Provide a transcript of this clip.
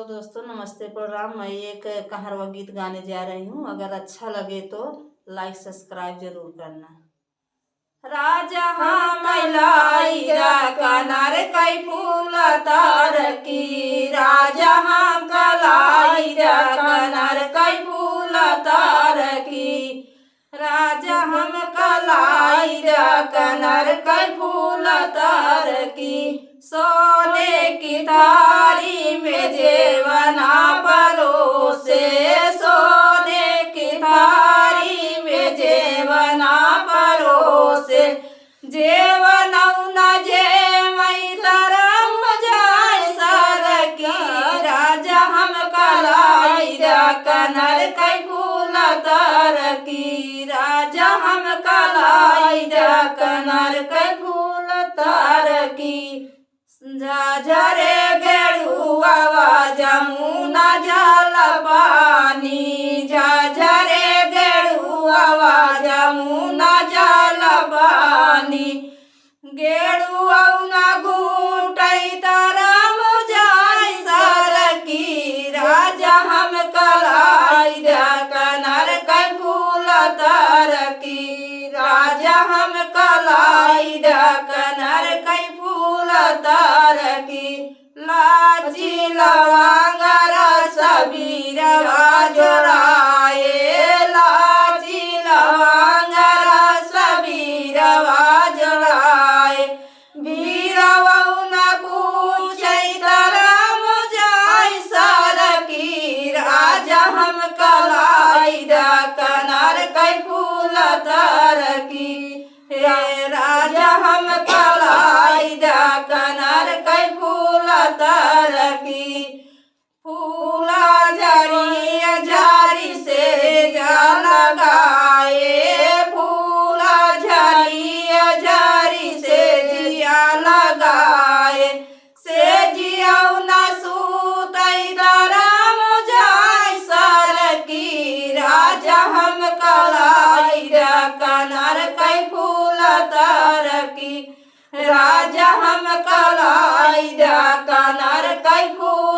Hello दोस्तों, नमस्ते प्रणाम। मैं एक कहारवा गीत गाने जा रही हूँ। अगर अच्छा लगे तो लाइक सब्सक्राइब जरूर करना। राजा हम लाइरा कनर कई फूल तार की, राजा हम लाइरा कनर कई फूल तार की, राजा हम लाइरा कनर कई फूल तार की। सोने की थारी में जेवना परोसे, सोने की थारी में जेवना परोसे, जेवना न जे मई तरम जाय सर की, राजा हम लाइरा कनर कई फूल तार की, राजा हम लाइरा कनर कई फूल तार की। झाझरे गेड़ुआ जमुना जल पानी, झाझरे गेड़ुआ जमुना जल पानी, गेड़ुआ न घूटई तरम जाय सर की, राजा हम लाइरा कनर कई फूल तार की, राजा हम लाइरा कनर कई फूल तार की। लाची लवंग रस बीरवा जोड़ाए, लाची लवंग रस बीरवा जोड़ाए, बीरवा न पूछई तरम जाय सर की, राजा हम लाइरा कनर कई फूल तार की, हे राजा हम लाइरा कनर कई फूल तार की। फूला झरी झारी से जा लगाए, फूला झरी झारी से जिया लगाए, से जिया न सूतई तरम जाय सर की, राजा हम लाइरा कनर कई फूल तार की, राजा हम लाइरा कनर कई फूल